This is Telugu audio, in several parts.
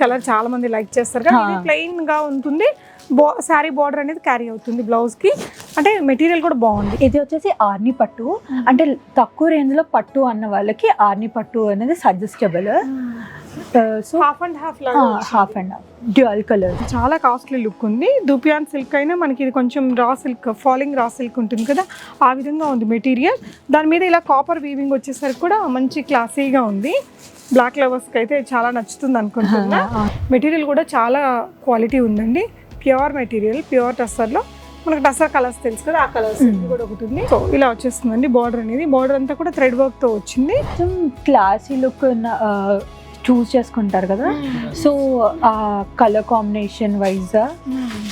కలర్ చాలా మంది లైక్ చేస్తారు కానీ ఇది ప్లెయిన్ గా ఉంటుంది. శారీ బార్డర్ అనేది క్యారీ అవుతుంది బ్లౌజ్ కి. అంటే మెటీరియల్ కూడా బాగుంది. ఇది వచ్చేసి ఆర్ని పట్టు, అంటే తక్కువ రేంజ్ లో పట్టు అన్న వాళ్ళకి ఆర్ని పట్టు అనేది suggestible. So half and half dual colour, చాలా కాస్ట్లీ లుక్ ఉంది. దూపియాన్ సిల్క్ అయినా మనకి ఇది కొంచెం raw silk, falling raw silk ఉంటుంది కదా, ఆ విధంగా ఉంది మెటీరియల్. దాని మీద ఇలా కాపర్ వీవింగ్ వచ్చేసరికి కూడా మంచి క్లాసీగా ఉంది. బ్లాక్ లవర్స్కి అయితే చాలా నచ్చుతుంది అనుకుంటున్నా. మెటీరియల్ కూడా చాలా క్వాలిటీ ఉందండి. ప్యూర్ మెటీరియల్, ప్యూర్ టస్సర్లో మనకు టస్సర్ కలర్స్ తెలుసు కదా, ఆ కలర్స్ కూడా ఒకటి ఉంది. సో ఇలా వచ్చేస్తుందండి బార్డర్ అనేది. బార్డర్ అంతా కూడా థ్రెడ్ వర్క్ తో వచ్చింది. క్లాసీ లుక్ చూస్ చేసుకుంటారు కదా, సో ఆ కలర్ కాంబినేషన్ వైజ్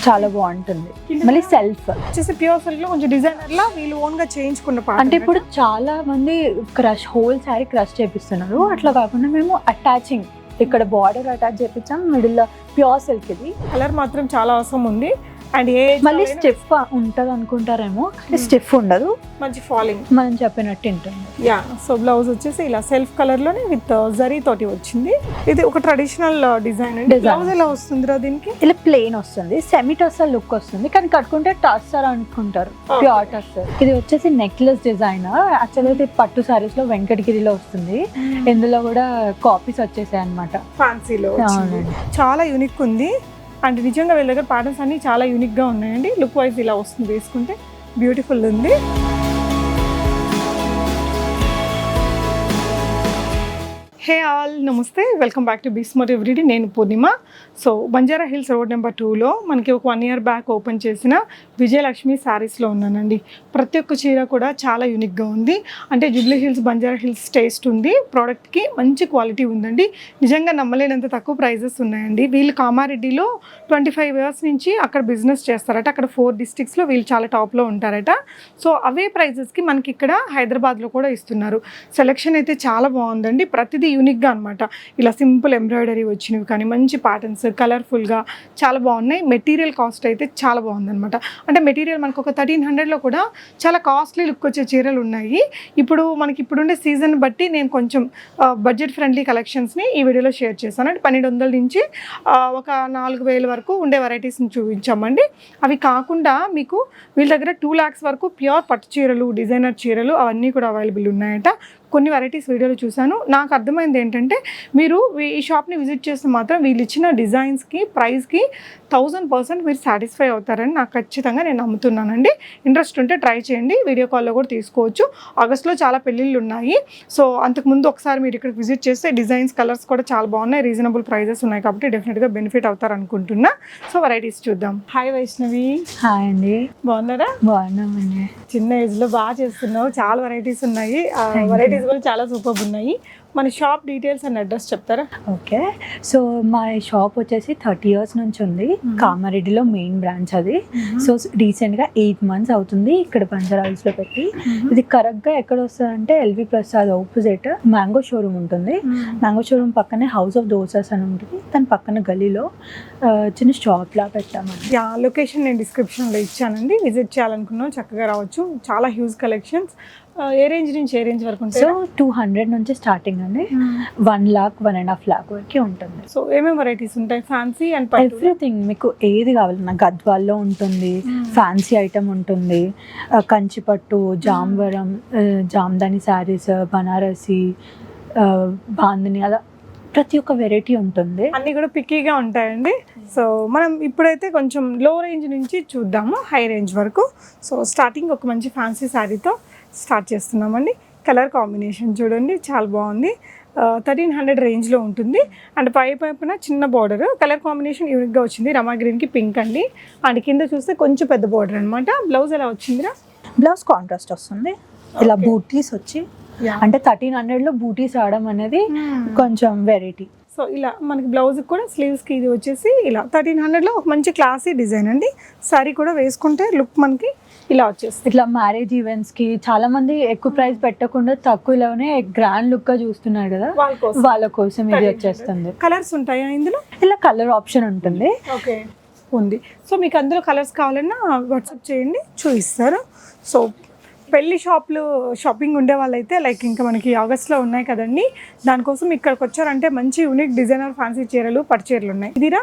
చాలా బాగుంటుంది. మళ్ళీ సెల్ఫ్ వచ్చేసి ప్యూర్ సిల్క్ లో కొంచెం డిజైనర్ లా వీళ్ళు ఓన్ గా చేయించుకున్న పార్ట్. అంటే ఇప్పుడు చాలా మంది క్రష్, హోల్ శారీ క్రష్ చేపిస్తున్నారు. అట్లా కాకుండా మేము అటాచింగ్, ఇక్కడ బార్డర్ అటాచ్ చేపించాం, మిడిల్ లో ప్యూర్ సిల్క్. ఇది కలర్ మాత్రం చాలా అవసరం ఉంది. అండ్ ఏ మళ్ళీ స్టిఫ్ ఉంటుంది అనుకుంటారేమో, స్టిఫ్ ఉండదు, మంచి ఫాలింగ్ మనం చెప్పినట్టు ఉంటుంది. యా. సో బ్లౌజ్ వచ్చేసి ఇలా సెల్ఫ్ కలర్ లోనే విత్ జరీ తోటి వచ్చింది. ఇది ఒక ట్రెడిషనల్ డిజైన్ అండి. బ్లౌజ్ ఎలా వస్తుందిరా దీనికి? ఇలా ప్లెయిన్ వస్తుంది, సెమీ టస్సర్ లుక్ వస్తుంది, కానీ కట్టుకుంటే టస్సర్ అనుకుంటారు, ప్యూర్ టస్సర్. ఇది వచ్చేసి నెక్లెస్ డిజైన్. యాక్చువల్గా ఇది పట్టు సారీస్ లో వెంకటగిరిలో వస్తుంది. ఇందులో కూడా కాపీస్ వచ్చేసాయి అనమాట, ఫ్యాన్సీలో. చాలా యూనిక్ ఉంది. అండ్ నిజంగా వీళ్ళ దగ్గర ప్యాటర్న్స్ అన్ని చాలా యూనిక్గా ఉన్నాయండి. లుక్ వైజ్ ఇలా వస్తుంది, వేసుకుంటే బ్యూటిఫుల్ ఉంది. హే ఆల్, నమస్తే, వెల్కమ్ బ్యాక్ టు బిస్మోర్ ఎవ్రీడే. నేను Purnima. So Banjara hills road number 2లో మనకి ఒక 1 year బ్యాక్ ఓపెన్ చేసిన విజయలక్ష్మి శారీస్లో ఉన్నానండి. ప్రతి ఒక్క చీర కూడా చాలా యూనిక్గా ఉంది. అంటే Jubilee hills, Banjara hills taste ఉంది. ప్రోడక్ట్కి మంచి క్వాలిటీ ఉందండి. నిజంగా నమ్మలేనంత తక్కువ ప్రైజెస్ ఉన్నాయండి. వీళ్ళు కామారెడ్డిలో 25 years నుంచి అక్కడ బిజినెస్ చేస్తారట. అక్కడ 4 districtsలో వీళ్ళు చాలా టాప్లో ఉంటారట. సో అవే ప్రైజెస్కి మనకి ఇక్కడ హైదరాబాద్లో కూడా ఇస్తున్నారు. సెలెక్షన్ అయితే చాలా బాగుందండి. ప్రతిదీ యూనిక్గా అనమాట. ఇలా సింపుల్ ఎంబ్రాయిడరీ వచ్చినవి కానీ మంచి ప్యాటర్న్స్, కలర్ఫుల్గా చాలా బాగున్నాయి. మెటీరియల్ కాస్ట్ అయితే చాలా బాగుందనమాట. అంటే మెటీరియల్ మనకు ఒక 1300లో కూడా చాలా కాస్ట్లీ లుక్ వచ్చే చీరలు ఉన్నాయి. ఇప్పుడు మనకి ఇప్పుడుండే సీజన్ బట్టి నేను కొంచెం బడ్జెట్ ఫ్రెండ్లీ కలెక్షన్స్ని ఈ వీడియోలో షేర్ చేశాను. అంటే 1200 నుంచి ఒక 4000 వరకు ఉండే వెరైటీస్ని చూపించామండి. అవి కాకుండా మీకు వీళ్ళ దగ్గర 2 lakhs వరకు ప్యూర్ పట్టు చీరలు, డిజైనర్ చీరలు అవన్నీ కూడా అవైలబుల్ ఉన్నాయట. కొన్ని వెరైటీస్ వీడియోలో చూశాను. నాకు అర్థమైంది ఏంటంటే, మీరు ఈ షాప్ని విజిట్ చేస్తే మాత్రం వీళ్ళు ఇచ్చిన డిజైన్స్కి, ప్రైస్కి 1000% మీరు సాటిస్ఫై అవుతారని నాకు ఖచ్చితంగా నేను నమ్ముతున్నానండి. ఇంట్రెస్ట్ ఉంటే ట్రై చేయండి. వీడియో కాల్లో కూడా తీసుకోవచ్చు. ఆగస్ట్లో చాలా పెళ్ళిళ్ళు ఉన్నాయి. సో అంతకుముందు ఒకసారి మీరు ఇక్కడికి విజిట్ చేస్తే డిజైన్స్, కలర్స్ కూడా చాలా బాగున్నాయి. రీజనబుల్ ప్రైజెస్ ఉన్నాయి కాబట్టి డెఫినెట్గా బెనిఫిట్ అవుతారు అనుకుంటున్నా. సో వెరైటీస్ చూద్దాం. హాయ్ వైష్ణవి. హాయ్ అండి. బాగున్నారా? బాగున్నామండి. చిన్న ఏజ్లో బాగా చేస్తున్నావు. చాలా వెరైటీస్ ఉన్నాయి. వెరైటీస్ కూడా చాలా సూపర్ ఉన్నాయి. మన షాప్ డీటెయిల్స్ అండ్ అడ్రస్ చెప్తారా? ఓకే. సో మా షాప్ వచ్చేసి 30 years నుంచి ఉంది. కామారెడ్డిలో మెయిన్ బ్రాంచ్ అది. సో రీసెంట్గా 8 months అవుతుంది ఇక్కడ బంజారా హిల్స్లో పెట్టి. ఇది కరెక్ట్గా ఎక్కడ వస్తుంది అంటే L V Prasad opposite mango showroom ఉంటుంది. మ్యాంగో షోరూమ్ పక్కనే హౌస్ ఆఫ్ దోసాస్ అని ఉంటుంది. దాని పక్కన గలీలో చిన్న షాప్ లా పెట్టామండి. లొకేషన్ నేను డిస్క్రిప్షన్లో ఇచ్చానండి. విజిట్ చేయాలనుకున్నాం చక్కగా రావచ్చు. చాలా హ్యూజ్ కలెక్షన్స్. ఏ రేంజ్ నుంచి ఏ రేంజ్ వరకు ఉంటుంది? సో 200 నుంచి స్టార్టింగ్ అండి, 1 lakh, 1.5 lakh వరకు ఉంటుంది. సో ఏమేమి వెరైటీస్ ఉంటాయి? ఫ్యాన్సీ అండ్ ఎవ్రీథింగ్ మీకు ఏది కావాలన్నా గద్వాల్లో ఉంటుంది, ఫ్యాన్సీ ఐటమ్ ఉంటుంది, కంచిపట్టు, జాంవరం, జామ్దాని శారీస్, బనారసి, బాందిని, అలా ప్రతి ఒక్క వెరైటీ ఉంటుంది. అన్నీ కూడా పిక్కీగా ఉంటాయండి. సో మనం ఇప్పుడైతే కొంచెం లో రేంజ్ నుంచి చూద్దాము హై రేంజ్ వరకు. సో స్టార్టింగ్ ఒక మంచి ఫ్యాన్సీ శారీతో స్టార్ట్ చేస్తున్నామండి. కలర్ కాంబినేషన్ చూడండి, చాలా బాగుంది. 1300 రేంజ్లో ఉంటుంది. అండ్ పైన చిన్న బార్డర్, కలర్ కాంబినేషన్ యూనిక్గా వచ్చింది. రమా గ్రీన్కి పింక్ అండి. అండ్ కింద చూస్తే కొంచెం పెద్ద బార్డర్ అనమాట. బ్లౌజ్ ఎలా వచ్చిందిరా? బ్లౌజ్ కాంట్రాస్ట్ వస్తుంది. ఇలా బూటీస్ వచ్చి, అంటే 1300లో బూటీస్ ఆడడం అనేది కొంచెం వెరైటీ. సో ఇలా మనకి బ్లౌజ్కి కూడా స్లీవ్స్కి ఇది వచ్చేసి ఇలా 1300లో ఒక మంచి క్లాసీ డిజైన్ అండి. శారీ కూడా వేసుకుంటే లుక్ మనకి ఇలా వచ్చేస్తుంది. ఇట్లా మ్యారేజ్ ఈవెంట్స్కి చాలా మంది ఎక్కువ ప్రైస్ పెట్టకుండా తక్కువలోనే గ్రాండ్ లుక్గా చూస్తున్నారు కదా, వాళ్ళ కోసం ఇది వచ్చేస్తుంది. కలర్స్ ఉంటాయా ఇందులో? ఇలా కలర్ ఆప్షన్ ఉంటుంది. ఓకే, ఉంది. సో మీకు అందులో కలర్స్ కావాలన్నా వాట్సాప్ చేయండి, చూపిస్తారు. సో పెళ్లి షాపింగ్ ఉండే వాళ్ళైతే లైక్ ఇంకా మనకి ఆగస్ట్లో ఉన్నాయి కదండి, దానికోసం ఇక్కడికి వచ్చారంటే మంచి యూనిక్ డిజైనర్ ఫ్యాన్సీ చీరలు పట్టు చీరలు ఉన్నాయి. ఇదిరా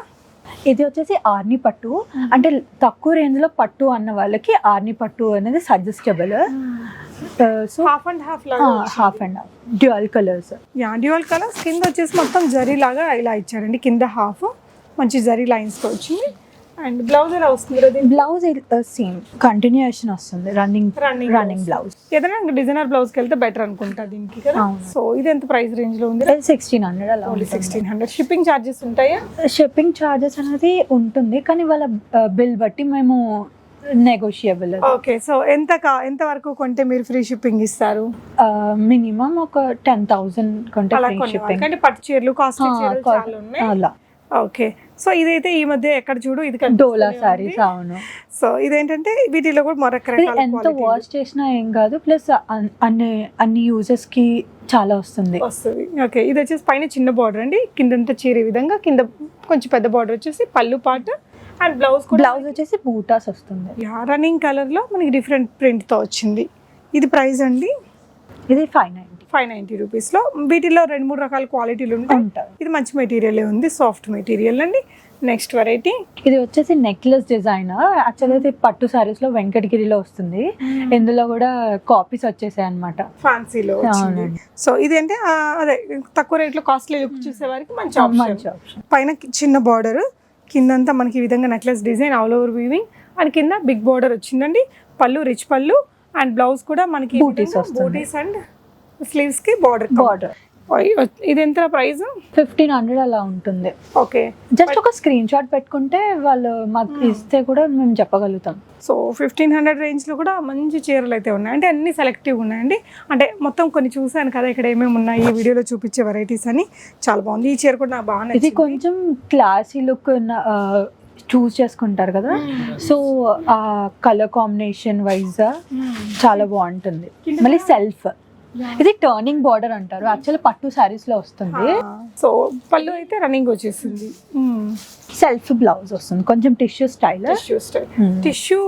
ఇది వచ్చేసి ఆర్ని పట్టు, అంటే తక్కువ రేంజ్ లో పట్టు అన్న వాళ్ళకి ఆర్ని పట్టు అనేది suggestible. So half and half dual colours. Dual colours కింద వచ్చేసి మొత్తం జరీ లాగా ఇలా ఇచ్చారండి. కింద హాఫ్ మంచి జరీ లైన్స్ తో వచ్చింది. అండ్ బ్లౌజ్ ఎలా వస్తుంది? బ్లౌజ్ సేమ్ కంటిన్యూషన్ వస్తుంది, రన్నింగ్ బ్లౌజ్. ఏదైనా డిజైనర్ బ్లౌజ్ కి వెళ్తే బెటర్ అనుకుంటా దీనికి కదా. సో ఇది ఎంత ప్రైస్ రేంజ్ లో ఉంది? 1600 అలా. 1600. షిప్పింగ్ ఛార్జెస్ ఉంటాయా? షిప్పింగ్ ఛార్జెస్ అనేది ఉంటుంది, కానీ వాళ్ళ బిల్ బట్టి మేము నెగోషియబుల్. ఓకే. సో ఎంత వరకు కొంటే మీరు ఫ్రీ షిప్పింగ్ ఇస్తారు? మినిమం ఒక 10,000 కొంటే ఫ్రీ షిప్పింగ్. అంటే పట్టు చీరలు కాస్ట్లీ చీరలు చాలా ఉన్నాయి అలా. ఓకే. సో ఇదైతే ఈ మధ్య ఎక్కడ చూడు ఇది డోలా సారీస్. అవును. సో ఇదేంటంటే వీటిలో కూడా మరొక రకాల ఎంత వాష్ చేసినా ఏం కాదు, ప్లస్ అన్ని యూజెస్ కి చాలా వస్తుంది. ఓకే. ఇది వచ్చేసి పైన చిన్న బార్డర్ అండి, కిందంతా చీర విధంగా, కింద కొంచెం పెద్ద బార్డర్ వచ్చేసి పళ్ళు పాట. అండ్ బ్లౌజ్ వచ్చేసి బూటాస్ వస్తుంది. రన్నింగ్ కలర్ లో మనకి డిఫరెంట్ ప్రింట్ తో వచ్చింది. ఇది ప్రైస్ అండి? ఇది 590 రూపీస్ లో. వీటిలో 2-3 రకాల క్వాలిటీలు ఉంటాయి. ఇది మంచి మెటీరియల్ ఉంది, సాఫ్ట్ మెటీరియల్ అండి. నెక్స్ట్ వెరైటీ ఇది వచ్చేసి నెక్లెస్ డిజైన్. యాక్చువల్లీ అయితే పట్టు సారీస్ లో వెంకటగిరిలో వస్తుంది, ఇందులో కూడా కాపీస్ వచ్చేసాయి అనమాట, ఫ్యాన్సీలో. సో ఇది అంటే అదే తక్కువ రేట్ లో కాస్ట్లీ లుక్ చూసే వారికి మంచి ఆప్షన్. పైన చిన్న బార్డర్, కిందంతా మనకి ఈ విధంగా necklace design all over weaving, and కింద బిగ్ బార్డర్ వచ్చిందండి. పళ్ళు రిచ్ పళ్ళు, అండ్ బ్లౌజ్ కూడా మనకి బూటీస్ అండ్ స్లీవ్స్ కి బార్డర్. ఇది ఎంత ప్రైస్? 1500 అలా ఉంటుంది. ఓకే. జస్ట్ ఒక స్క్రీన్ షాట్ పెట్టుకుంటే వాళ్ళు మాకు ఇస్తే కూడా మేము చెప్పగలుగుతాం. సో 1500 రేంజ్ లో కూడా మంచి చీరలు అయితే ఉన్నాయి, అంటే అన్ని సెలెక్టివ్ ఉన్నాయండి. అంటే మొత్తం కొన్ని చూసాను కదా ఇక్కడ ఏమేమి ఉన్నాయి ఈ వీడియోలో చూపించే వెరైటీస్ అని. చాలా బాగుంది ఈ చీర కూడా, నాకు బాగా నచ్చింది. ఇది కొంచెం క్లాసీ లుక్ చూస్ చేసుకుంటారు కదా, సో ఆ కలర్ కాంబినేషన్ వైజ్ చాలా బాగుంటుంది. మళ్ళీ సెల్ఫ్, ఇది టర్నింగ్ బార్డర్ అంటారు, యాక్చువల్ పట్టు సారీస్ లో వస్తుంది. సో పళ్ళు అయితే రన్నింగ్ వచ్చేసింది. సెల్ఫ్ బ్లౌజ్ వస్తుంది, కొంచెం టిష్యూ స్టైల్. టిష్యూ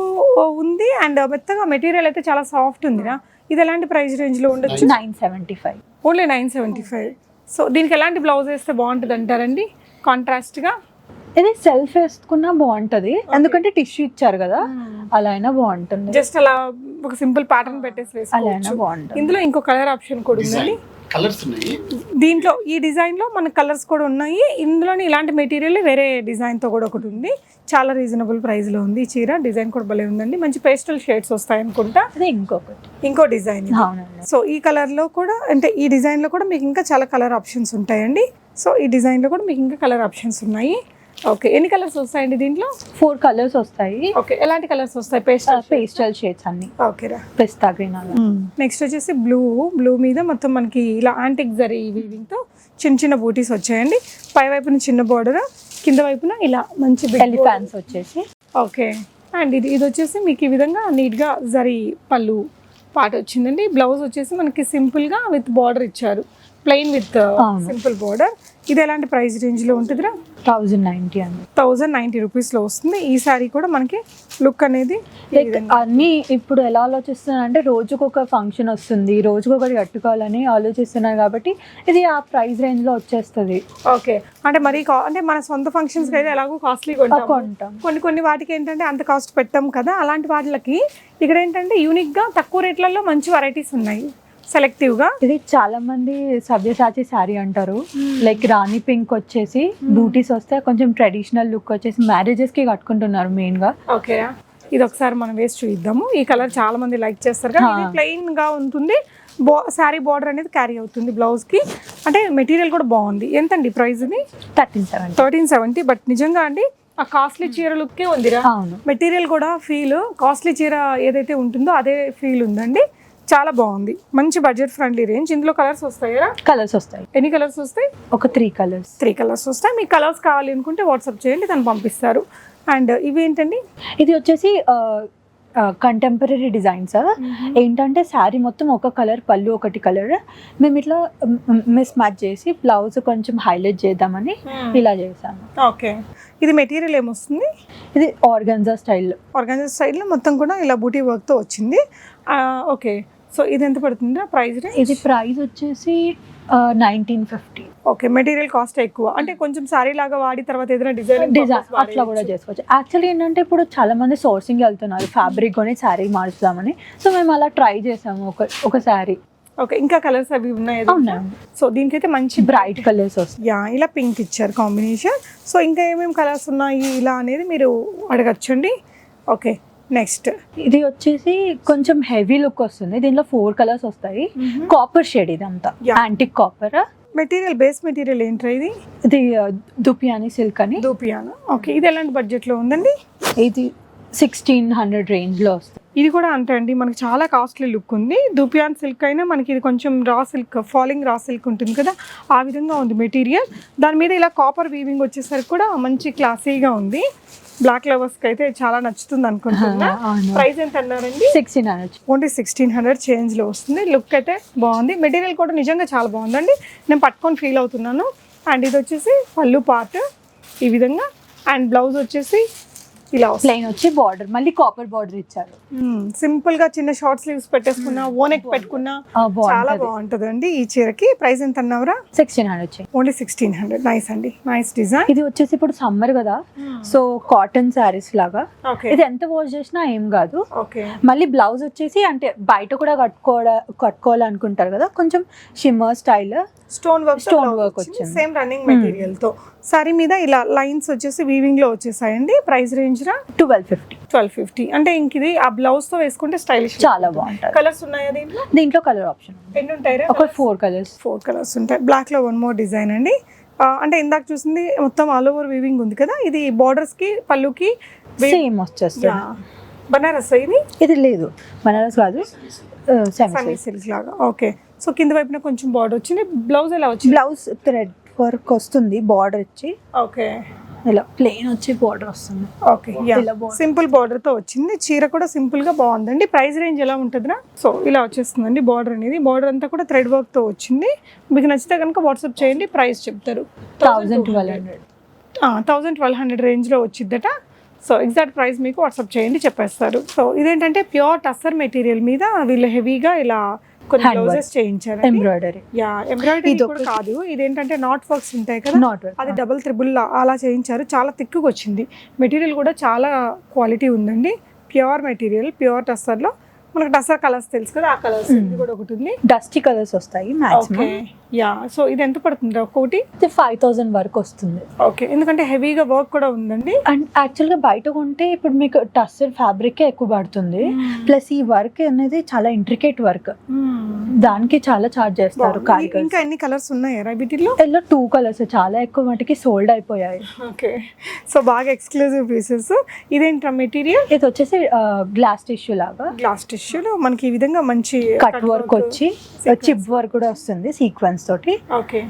ఉంది అండ్ మెత్తగా మెటీరియల్ అయితే చాలా సాఫ్ట్ ఉందిరా. ఇది ఎలాంటి ప్రైస్ రేంజ్ లో ఉండొచ్చు? 975. ఓన్లీ 975. సో దీనికి ఎలాంటి బ్లౌజ్ వేస్తే బాగుంటుంది అంటారండి కాంట్రాస్ట్ గా? ఇది సెల్ఫ్ వేసుకున్నా బాగుంటది, ఎందుకంటే టిష్యూ ఇచ్చారు కదా, అలా అయినా బాగుంటుంది. జస్ట్ అలా ఒక సింపుల్ ప్యాటర్న్ పెట్టేసి అలా అయినా బాగుంటుంది. ఇందులో ఇంకో కలర్ ఆప్షన్ కూడా ఉందండి. దీంట్లో ఈ డిజైన్ లో మన కలర్స్ కూడా ఉన్నాయి. ఇందులోని ఇలాంటి మెటీరియల్ వేరే డిజైన్ తో కూడా ఒకటి ఉంది, చాలా రీజనబుల్ ప్రైస్ లో ఉంది. ఈ చీర డిజైన్ కూడా భలే ఉందండి, మంచి పేస్టల్ షేడ్స్ వస్తాయి అనుకుంటా. ఇంకో డిజైన్. సో ఈ కలర్ లో కూడా, అంటే ఈ డిజైన్ లో కూడా మీకు ఇంకా చాలా కలర్ ఆప్షన్స్ ఉంటాయండి. సో ఈ డిజైన్ లో కూడా మీకు ఇంకా కలర్ ఆప్షన్స్ ఉన్నాయి. ఓకే. ఎన్ని కలర్స్ వస్తాయండి దీంట్లో? 4 కలర్స్ వస్తాయి. ఓకే. ఎలాంటి కలర్స్ వస్తాయి? పేస్టల్ షేడ్స్ అన్ని. ఓకేరా. పిస్తా గ్రీన్ అలా. నెక్స్ట్ వచ్చేసి బ్లూ మీద మొత్తం మనకి ఇలా యాంటిక్ జరీ వీవింగ్ తో చిన్న బూటీస్ వచ్చాయండి. పై వైపున చిన్న బార్డర్, కింద వైపున ఇలా మంచి ఎలిఫాన్స్ వచ్చేసి. ఓకే. అండ్ ఇది వచ్చేసి మీకు ఈ విధంగా నీట్ గా జరీ పళ్ళు పాట వచ్చిందండి. బ్లౌజ్ వచ్చేసి మనకి సింపుల్ గా విత్ బార్డర్ ఇచ్చారు, ప్లెయిన్ విత్ సింపుల్ బార్డర్. ఇది ఎలాంటి ప్రైస్ రేంజ్ లో ఉంటుందిరా? 1090 అండి. 1090 రూపీస్ లో వస్తుంది. ఈ సారీ కూడా మనకి లుక్ అనేది లైక్ అన్ని ఇప్పుడు ఎలా ఆలోచిస్తున్నా అంటే రోజుకొక ఫంక్షన్ వస్తుంది, రోజుకొకటి కట్టుకోవాలని ఆలోచిస్తున్నారు కాబట్టి ఇది ఆ ప్రైస్ రేంజ్ లో వచ్చేస్తుంది. ఓకే. అంటే మరి అంటే మన సొంత ఫంక్షన్స్ అయితే ఎలాగో కాస్ట్లీ కొంటాం, కొన్ని వాటికి ఏంటంటే అంత కాస్ట్ పెట్టాం కదా, అలాంటి వాటికి ఇక్కడ ఏంటంటే యూనిక్ గా తక్కువ రేట్లలో మంచి వెరైటీస్ ఉన్నాయి సెలెక్టివ్ గా. ఇది చాలా మంది సబ్యసాచి శారీ అంటారు, లైక్ రాణి పింక్ వచ్చేసి బూటీస్ వస్తే కొంచెం ట్రెడిషనల్ లుక్ వచ్చేసి మ్యారేజెస్ కి కట్టుకుంటున్నారు మెయిన్ గా. ఓకే. ఇది ఒకసారి మనం వేసి చూద్దాము. ఈ కలర్ చాలా మంది లైక్ చేస్తారు కదా. ఇది ప్లెయిన్ గా ఉంటుంది, శారీ బార్డర్ అనేది క్యారీ అవుతుంది బ్లౌజ్ కి. అంటే మెటీరియల్ కూడా బాగుంది. ఎంతండి ప్రైస్ ఇది? 1370. బట్ నిజంగా అండి ఆ కాస్ట్లీ చీర లుక్కే ఉందిరా. మెటీరియల్ కూడా ఫీల్ కాస్ట్లీ చీర ఏదైతే ఉంటుందో అదే ఫీల్ ఉందండి. చాలా బాగుంది, మంచి బడ్జెట్ ఫ్రెండ్లీ రేంజ్. ఇందులో కలర్స్ వస్తాయా? కలర్స్ వస్తాయి. ఎన్ని కలర్స్ వస్తాయి? ఒక 3 కలర్స్ వస్తాయి. మీకు కలర్స్ కావాలి అనుకుంటే వాట్సాప్ చేయండి, తను పంపిస్తారు. అండ్ ఇవి ఏంటండి? ఇది వచ్చేసి కంటెంపరీ డిజైన్స్. ఏంటంటే శారీ మొత్తం ఒక కలర్, పళ్ళు ఒకటి కలర్, మేము ఇట్లా మిస్ మ్యాచ్ చేసి బ్లౌజ్ కొంచెం హైలైట్ చేద్దామని ఇలా చేసాము. ఓకే. ఇది మెటీరియల్ ఏమొస్తుంది? ఇది ఆర్గాన్జా స్టైల్. ఆర్గానిక్ స్టైల్లో మొత్తం కూడా ఇలా బూటీ వర్క్తో వచ్చింది. ఓకే, సో ఇది ఎంత పడుతుంది ప్రైస్? ఇది ప్రైస్ వచ్చేసి 1950. ఓకే, మెటీరియల్ కాస్ట్ ఎక్కువ అంటే కొంచెం సారీ లాగా వాడి తర్వాత ఏదైనా డిజైన్ అట్లా కూడా చేసుకోవచ్చు. యాక్చువల్లీ ఏంటంటే ఇప్పుడు చాలా మంది సోర్సింగ్ వెళ్తున్నారు ఫ్యాబ్రిక్ కొని శారీ మార్చుదామని. సో మేము అలా ట్రై చేసాము ఒక శారీ. ఓకే, ఇంకా కలర్స్ అవి ఉన్నాయి? సో దీనికైతే మంచి బ్రైట్ కలర్స్ వస్తాయి. యా, ఇలా పింక్ ఇచ్చారు కాంబినేషన్. సో ఇంకా ఏమేమి కలర్స్ ఉన్నాయి ఇలా అనేది మీరు అడగచ్చండి. ఓకే, నెక్స్ట్ ఇది వచ్చేసి కొంచెం హెవీ లుక్ వస్తుంది. దీంట్లో 4 కలర్స్ వస్తాయి. కాపర్ షేడ్ ఇదంతా, antique copper. Material base material ఏంటి ఇది? ఇది దుపియాని సిల్క్ అని. దుపియానా, ఓకే. ఇది ఎలాంటి బడ్జెట్లో ఉందండి? ఇది 1600 రేంజ్ లో వస్తుంది. ఇది కూడా అంతే అండి, మనకి చాలా కాస్ట్లీ లుక్ ఉంది. దుపియాన్ సిల్క్ అయినా మనకి ఇది కొంచెం raw silk, falling raw silk ఉంటుంది కదా, ఆ విధంగా ఉంది మెటీరియల్. దాని మీద ఇలా కాపర్ వీవింగ్ వచ్చేసరికి కూడా మంచి క్లాసీగా ఉంది. బ్లాక్ లవర్స్కి అయితే చాలా నచ్చుతుంది అనుకుంటున్నా. ప్రైస్ ఎంత అన్నారండి? 1600. ఓన్లీ 1600 చేంజ్లో వస్తుంది. లుక్ అయితే బాగుంది, మెటీరియల్ కూడా నిజంగా చాలా బాగుందండి. నేను పట్టుకొని ఫీల్ అవుతున్నాను. అండ్ ఇది వచ్చేసి పళ్ళు పార్ట్ ఈ విధంగా, అండ్ బ్లౌజ్ వచ్చేసి ఇలా ప్లెయిన్ వచ్చి బార్డర్, మళ్ళీ కాపర్ బార్డర్ ఇచ్చారు. సింపుల్ గా చిన్న షార్ట్ స్లీవ్స్ పెట్టేసుకున్నా, ఓనెక్ పెట్టుకున్నా చాలా బాగుంటది అండి. ఈ చీరకి ప్రైస్ ఎంత అన్నావురా? 1600. ఓన్లీ 1600. నైస్ అండి, నైస్ డిజైన్. ఇది వచ్చేసి ఇప్పుడు సమ్మర్ కదా, సో కాటన్ శారీస్ లాగా. ఇది ఎంత వాష్ చేసినా ఏం కాదు. మళ్ళీ బ్లౌజ్ వచ్చేసి అంటే బయట కూడా కట్టుకోవాలనుకుంటారు కదా, కొంచెం షిమ్మర్ స్టైల్ స్టోన్ వర్క్ వచ్చింది సేమ్ రన్నింగ్ మెటీరియల్ తో. సారీ మీద ఇలా లైన్స్ వచ్చేసి వీవింగ్ లో వచ్చేసాయండి. ప్రైస్ రేంజ్ రా 1250. అంటే ఇంక ఇది ఆ బ్లౌజ్ తో వేసుకుంటే స్టైలిష్, చాలా బాగుంటుంది. కలర్స్ ఉన్నాయా దీంట్లో? కలర్ ఆప్షన్ ఎన్ని ఉంటాయి? ఒక 4 కలర్స్ ఉంటాయి. బ్లాక్ లో 1 మోర్ డిజైన్ అండి. అంటే ఇందాక చూసింది మొత్తం ఆల్ ఓవర్ వీవింగ్ ఉంది కదా, ఇది బార్డర్స్ కి పళ్ళుకి సేమ్ వచ్చేస్తుంది. బనారస్ ఇది లేదు, బనారస్ కాదు, సెమీ సిల్క్ లాగా. ఓకే, సో కింద వైపున కొంచెం బార్డర్ వచ్చింది. బ్లౌజ్ ఎలా వచ్చింది? బ్లౌజ్ థ్రెడ్ వర్క్ వస్తుంది, బార్డర్ వచ్చి ఓకే ఇలా ప్లెయిన్ వచ్చి బార్డర్ వస్తుంది. ఓకే, సింపుల్ బార్డర్ తో వచ్చింది. చీర కూడా సింపుల్ గా బాగుందండి. ప్రైస్ రేంజ్ ఎలా ఉంటుందిరా? సో ఇలా వచ్చేస్తుందండి బార్డర్ అనేది. బార్డర్ అంతా కూడా థ్రెడ్ వర్క్ తో వచ్చింది. మీకు నచ్చితే కనుక వాట్సాప్ చేయండి, ప్రైస్ చెప్తారు. 1200 రేంజ్ లో వచ్చిద్దట. సో ఎగ్జాక్ట్ ప్రైస్ మీకు వాట్సాప్ చేయండి, చెప్పేస్తారు. సో ఇదేంటంటే ప్యూర్ టస్సర్ మెటీరియల్ మీద వీళ్ళు హెవీగా ఇలా కొన్ని బ్లౌజెస్ చేయించారు. ఎంబ్రాయిడరీ కూడా కాదు, ఇదేంటంటే నాట్ వర్క్స్ ఉంటాయి కదా, అది డబుల్ త్రిబుల్ అలా చేయించారు. చాలా థిక్గా వచ్చింది. మెటీరియల్ కూడా చాలా క్వాలిటీ ఉందండి. ప్యూర్ మెటీరియల్, ప్యూర్ టస్సర్ లో మనకు టస్సర్ కలర్స్ తెలుసు కదా, ఆ కలర్స్ కూడా ఒకటి ఉంది. డస్టీ కలర్స్ వస్తాయి మాక్సిమం. సో ఇది ఎంత పడుతుంది ఒక్కొక్కటి? 5000 వరకు వస్తుంది. ఓకే, ఎందుకంటే హెవీగా వర్క్ కూడా ఉందండి. అండ్ యాక్చువల్ గా బయట కొంటే ఇప్పుడు మీకు టస్సర్ ఫ్యాబ్రిక్ ఎక్కువ పడుతుంది, ప్లస్ ఈ వర్క్ అనేది చాలా ఇంట్రికేట్ వర్క్, దానికి చాలా చార్జ్ చేస్తారు. ఇంకా ఎన్ని కలర్స్ ఉన్నాయా వీటిలో? 2 కలర్స్ చాలా ఎక్కువ మటుకి సోల్డ్ అయిపోయాయి. ఓకే, సో బాగా ఎక్స్క్లూజివ్ పీసెస్. ఇదేంటా మెటీరియల్? ఇది వచ్చేసి గ్లాస్ టిష్యూ లాగా. గ్లాస్ టిష్యూలో మనకి ఈ విధంగా మంచి కట్ వర్క్ వచ్చి చిప్ వర్క్ కూడా వస్తుంది సీక్వెన్స్ తోటి. ఓకే,